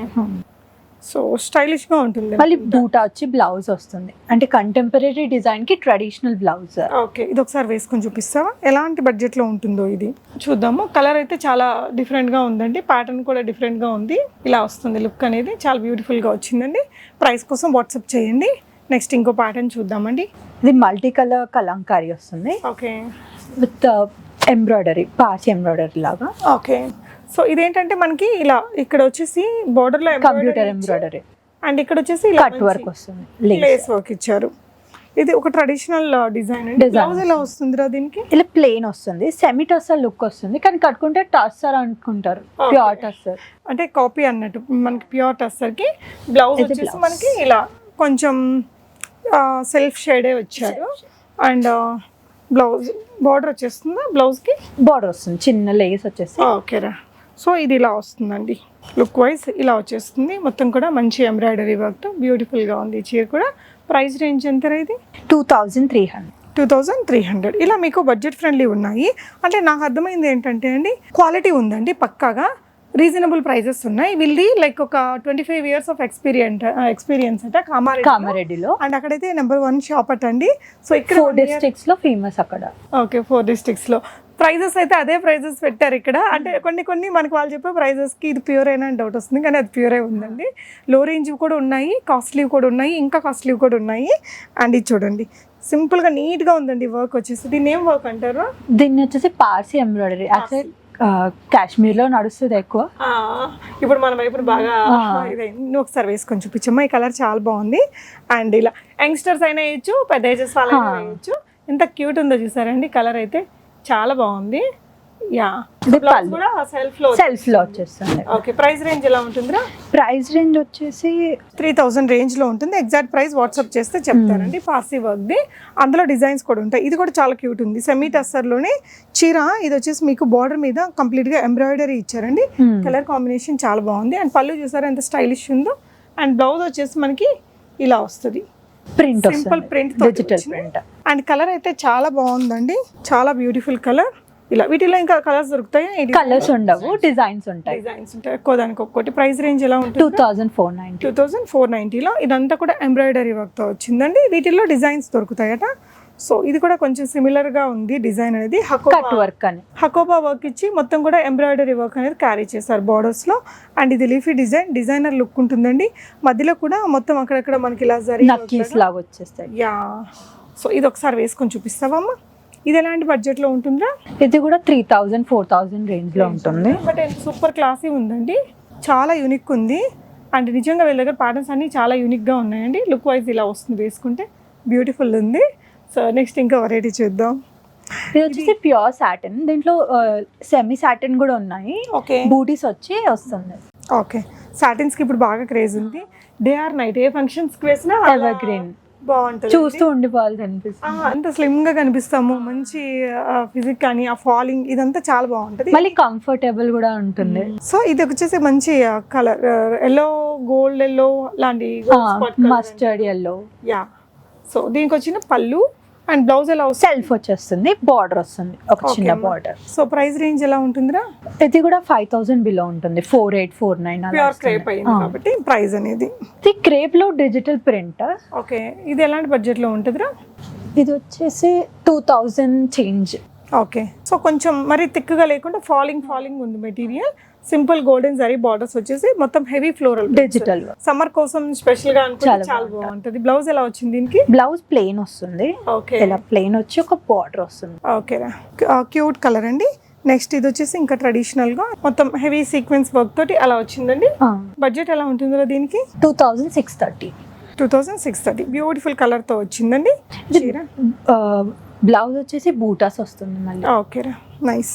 సో స్టైలిష్ గా ఉంటుంది. మళ్ళీ బూటా వచ్చి బ్లౌజ్ వస్తుంది, అంటే కంటెంపరీ డిజైన్ కి ట్రెడిషనల్ బ్లౌజ్. ఓకే, ఇది ఒకసారి వేసుకొని చూపిస్తావా ఎలాంటి బడ్జెట్ లో ఉంటుందో? ఇది చూద్దాము. కలర్ అయితే చాలా డిఫరెంట్ గా ఉందండి, ప్యాటర్న్ కూడా డిఫరెంట్ గా ఉంది. ఇలా వస్తుంది లుక్ అనేది, చాలా బ్యూటిఫుల్ గా వచ్చిందండి. ప్రైస్ కోసం వాట్సాప్ చేయండి. నెక్స్ట్ ఇంకో ప్యాటర్న్ చూద్దామండి. ఇది మల్టీ కలర్ కలంకారీ వస్తుంది. ఓకే, విత్ ఎంబ్రాయిడరీ, పాచి ఎంబ్రాయిడరీ లాగా. ఓకే. సో ఇదేంటంటే మనకి ఇలా ఇక్కడ వచ్చేసి బోర్డర్ లో కంప్యూటర్ ఎంబ్రాయిడరీ అండ్ ఇక్కడ వచ్చేసి కట్ వర్క్ వస్తుంది, లేస్ వర్క్ ఇచ్చారు. ఇది ఒక ట్రెడిషనల్ డిజైన్ అండి. బ్లౌజ్ ఎలా వస్తుందిరా దీనికి? ఇలా ప్లెయిన్ వస్తుంది, సెమీ టస్సర్ లుక్ వస్తుంది, కానీ కట్టుకుంటే టస్సర్ అనుకుంటారు, ప్యూర్ టస్సర్ అంటే కాపీ అన్నట్టు. మనకి ప్యూర్ టస్సర్ కి బ్లౌజ్ వచ్చేసి మనకి ఇలా కొంచెం సెల్ఫ్ షేడే వచ్చారు. అండ్ బ్లౌజ్ బార్డర్ వచ్చేస్తుందా? బ్లౌజ్కి బార్డర్ వస్తుంది, చిన్న లేస్ వచ్చేసి. ఓకేరా. సో ఇది ఇలా వస్తుందండి, లుక్ వైజ్ ఇలా వచ్చేస్తుంది. మొత్తం కూడా మంచి ఎంబ్రాయిడరీ వర్క్తో బ్యూటిఫుల్గా ఉంది ఈ చీర కూడా. ప్రైస్ రేంజ్ ఎంత ఇది? 2300. 2300. ఇలా మీకు బడ్జెట్ ఫ్రెండ్లీ ఉన్నాయి. అంటే నాకు అర్థమైంది ఏంటంటే అండి, క్వాలిటీ ఉందండి, పక్కాగా రీజనబుల్ ప్రైజెస్ ఉన్నాయి. వీళ్ళది లైక్ ఒక 25 years ఆఫ్ ఎక్స్పీరియన్స్ అంటే కామారెడ్డిలో. అండ్ అక్కడైతే నెంబర్ 1 షాప్ అటండి. సో ఇక్కడ 4 districts లో ఫేమస్ అక్కడ. ఓకే, 4 districts లో. ప్రైజెస్ అయితే అదే ప్రైజెస్ పెట్టారు ఇక్కడ. అంటే కొన్ని మనకి వాళ్ళు చెప్పే ప్రైజెస్కి ఇది ప్యూర్ అయినా డౌట్ వస్తుంది, కానీ అది ప్యూరే ఉందండి. లో రేంజ్ కూడా ఉన్నాయి, కాస్ట్లీ కూడా ఉన్నాయి, ఇంకా కాస్ట్లీ కూడా ఉన్నాయి. అండ్ ఇది చూడండి, సింపుల్గా నీట్గా ఉందండి వర్క్ వచ్చేసి. దీన్ని ఏం వర్క్ అంటారు? దీన్ని వచ్చేసి పార్సీ ఎంబ్రాయిడరీ. యాక్చువల్లీ కాశ్మీర్ లో నడుస్తుంది ఎక్కువ. ఇప్పుడు మన వైపు బాగా నువ్వు ఒకసారి వేసుకొని చూపించమ్మా. ఈ కలర్ చాలా బాగుంది. అండ్ ఇలా యంగ్స్టర్స్ అయినా వేయచ్చు, పెద్ద ఏజెస్ వాళ్ళైనా వేయచ్చు. ఎంత క్యూట్ ఉందో చూసారండి, కలర్ అయితే చాలా బాగుంది. యా, సెల్ఫ్ లో వచ్చేస్తుంది. ఓకే, ప్రైస్ రేంజ్ ఎలా ఉంటుందిరా? ప్రైస్ రేంజ్ వచ్చేసి 3000 రేంజ్ లో ఉంటుంది. ఎగ్జాక్ట్ ప్రైస్ వాట్సాప్ చేస్తే చెప్తారండి. పార్సీ వర్క్ ది, అందులో డిజైన్స్ కూడా ఉంటాయి. ఇది కూడా చాలా క్యూట్ ఉంది, సెమీ టస్సర్ లోనే చీర. ఇది వచ్చేసి మీకు బార్డర్ మీద కంప్లీట్ గా ఎంబ్రాయిడరీ ఇచ్చారండి. కలర్ కాంబినేషన్ చాలా బాగుంది. అండ్ పళ్ళు చూసారా ఎంత స్టైలిష్ ఉందో. అండ్ బ్లౌజ్ వచ్చేసి మనకి ఇలా వస్తుంది, print, simple print, digital print. And colour అయితే చాలా బాగుందండి, చాలా బ్యూటిఫుల్ కలర్. ఇలా వీటిలో ఇంకా కలర్స్ దొరుకుతాయి? కలర్స్ ఉండవు, డిజైన్స్ ఉంటాయి. ఎక్కువ దానికి ఒక్కొక్కటి. ప్రైస్ రేంజ్ ఎలా ఉంటుంది? 2490. 2490లో ఇదంతా కూడా ఎంబ్రాయిడరీ వర్క్ తో వచ్చిందండి. వీటిల్లో డిజైన్స్ దొరుకుతాయట. సో ఇది కూడా కొంచెం సిమిలర్ గా ఉంది డిజైన్ అనేది. హకోబా వర్క్ ఇచ్చి మొత్తం కూడా ఎంబ్రాయిడరీ వర్క్ అనేది క్యారీ చేశారు బోర్డర్స్ లో. అండ్ ఇది లీఫీ డిజైనర్ లుక్ ఉంటుందండి. మధ్యలో కూడా మొత్తం అక్కడక్కడ మనకి ఇలా లాగా వచ్చేస్తాయి. యా, సో ఇది ఒకసారి వేసుకొని చూపిస్తావమ్మా. ఇది ఎలాంటి బడ్జెట్ లో ఉంటుందా? ఇది కూడా 3000-4000 రేంజ్ లో ఉంటుంది. బట్ సూపర్ క్లాసీ ఉందండి, చాలా యూనిక్ ఉంది. అండ్ నిజంగా వీళ్ళ దగ్గర ప్యాటర్న్స్ అన్ని చాలా యూనిక్ గా ఉన్నాయండి. లుక్ వైజ్ ఇలా వస్తుంది, వేసుకుంటే బ్యూటిఫుల్ ఉంది. సో నెక్స్ట్ ఇంకా వెరైటీ చూద్దాం. ఇది వచ్చేసి ప్యూర్ సాటిన్, దీంట్లో సెమీ సాటిన్ కూడా ఉన్నాయి. ఓకే, బూటీస్ వచ్చి వస్తుంది. ఓకే, సాటిన్స్ కి ఇప్పుడు బాగా క్రేజ్ ఉంది. Day or night A functions కి వేసినా ఎవర్ గ్రీన్ బాగుంటుంది, చూస్తూ ఉండిపోవాలి అనిపిస్తుంది. అంత స్లిమ్ గా కనిపిస్తాము, మంచి ఫిజిక్ కానీ ఆ ఫాలింగ్ ఇదంతా చాలా బాగుంటది. మళ్ళీ కంఫర్టబుల్ కూడా ఉంటుంది. సో ఇది వచ్చేసి మంచి కలర్, ఎల్లో, గోల్డ్ ఎల్లో లాంటి, మస్టర్డ్ ఎల్లో. యా, సో దీనికి వచ్చిన పళ్ళు అండ్ బ్లౌజ్ ఎలా సెల్ఫ్ వచ్చేస్తుంది, బార్డర్ వస్తుంది, ఒక చిన్న బార్డర్. సో ప్రైస్ రేంజ్ ఎలా ఉంటుందిరా? ఇది కూడా 5000 బిలో ఉంటుంది, 4849 ప్యూర్ క్రేప్ అయింది కాబట్టి ప్రైస్ అనేది. ఇది క్రేప్ లో డిజిటల్ ప్రింట్. ఓకే, ఇది ఎలాంటి బడ్జెట్ లో ఉంటుందిరా? ఇది వచ్చేసి 2000 చేంజ్. ఓకే, సో కొంచెం మరి థిక్గా లేకుండా ఫాలింగ్ ఉంది material. Simple golden zari borders వచ్చేసి మొత్తం హెవీ ఫ్లోరల్ డిజిటల్ సమ్మర్ కోసం స్పెషల్ గా అనుకుంటే చాలా బాగుంటది. బ్లౌజ్ ఎలా వచ్చింది దీనికి? బ్లౌజ్ ప్లెయిన్ వస్తుంది. ఓకే, ఇలా ప్లెయిన్ వచ్చి ఒక బార్డర్ వస్తుంది. ఓకే, క్యూట్ కలర్ అండి. నెక్స్ట్ ఇది వచ్చేసి ఇంకా ట్రెడిషనల్ గా మొత్తం హెవీ సీక్వెన్స్ వర్క్ తోటి అలా వచ్చిందండి. బడ్జెట్ ఎలా ఉంటుందో దీనికి? 2630. 2630. బ్యూటిఫుల్ కలర్ తో వచ్చిందండి. బ్లౌజ్ వచ్చేసి బూటాస్ వస్తుంది మళ్ళీ. Okay, nice.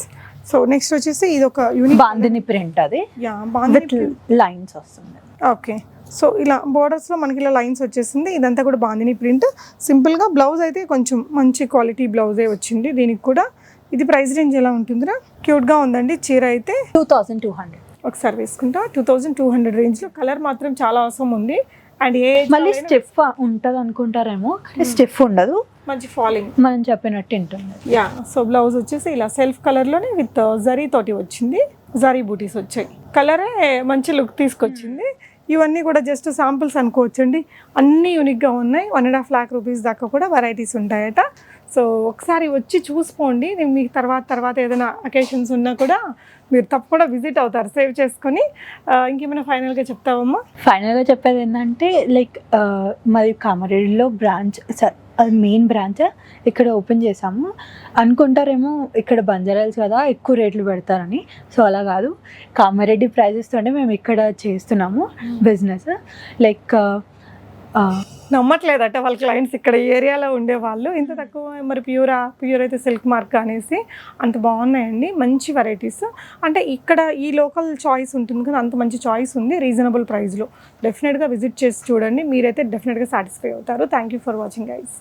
సో నెక్స్ట్ వచ్చేసి ఇది ఒక యూనిక్ బాందిని ప్రింట్, అది విత్ లైన్స్ వస్తుంది. ఓకే, సో ఇలా బోర్డర్స్ లో మనకి ఇలా లైన్స్ వచ్చేసింది. ఇదంతా కూడా బాందిని ప్రింట్. సింపుల్ గా బ్లౌజ్ అయితే కొంచెం మంచి క్వాలిటీ బ్లౌజే వచ్చింది దీనికి కూడా. ఇది ప్రైస్ రేంజ్ ఎలా ఉంటుందిరా? క్యూట్ గా ఉందండి చీర అయితే. 2200. ఒకసారి వేసుకుంటా. 2200 రేంజ్ లో. కలర్ మాత్రం చాలా అవసరం ఉంది. అండ్ ఏ మళ్ళీ స్టిఫ్ ఉంటది అనుకుంటారేమో, స్టిఫ్ ఉండదు, మంచి ఫాలింగ్ మనం చెప్పినట్టు ఉంటుంది. యా, సో బ్లౌజ్ వచ్చేసి ఇలా సెల్ఫ్ కలర్ లోనే విత్ జరీ తోటి వచ్చింది. జరీ బూటీస్ వచ్చాయి. కలరే మంచి లుక్ తీసుకొచ్చింది. ఇవన్నీ కూడా జస్ట్ శాంపుల్స్ అనుకోవచ్చండి. అన్నీ యూనిక్గా ఉన్నాయి. 1.5 lakh రూపీస్ దాకా కూడా వెరైటీస్ ఉంటాయట. సో ఒకసారి వచ్చి చూసుకోండి. నేను మీకు తర్వాత ఏదైనా అకేషన్స్ ఉన్నా కూడా మీరు తప్పకుండా విజిట్ అవుతారు సేవ్ చేసుకొని. ఇంకేమైనా ఫైనల్గా చెప్తావమ్మా? ఫైనల్గా చెప్పేది ఏంటంటే లైక్ మరి కామారెడ్డిలో బ్రాంచ్, అది మెయిన్ బ్రాంచ్ ఇక్కడ ఓపెన్ చేసాము. అనుకుంటారేమో ఇక్కడ బంజారాల్స్ కదా ఎక్కువ రేట్లు పెడతారని. సో అలా కాదు, కామారెడ్డి ప్రైజెస్ తోనే మేము ఇక్కడ చేస్తున్నాము బిజినెస్. లైక్ నమ్మట్లేదట వాళ్ళ క్లయింట్స్ ఇక్కడ ఏరియాలో ఉండేవాళ్ళు. ఇంత తక్కువ మరి ప్యూర్ అయితే సిల్క్ మార్క్ అనేసి అంత బాగున్నాయండి. మంచి వెరైటీస్. అంటే ఇక్కడ ఈ లోకల్ చాయిస్ ఉంటుంది కదా, అంత మంచి చాయిస్ ఉంది రీజనబుల్ ప్రైస్లో. డెఫినెట్గా విజిట్ చేసి చూడండి. మీరైతే డెఫినెట్గా సాటిస్ఫై అవుతారు. Thank you for watching guys.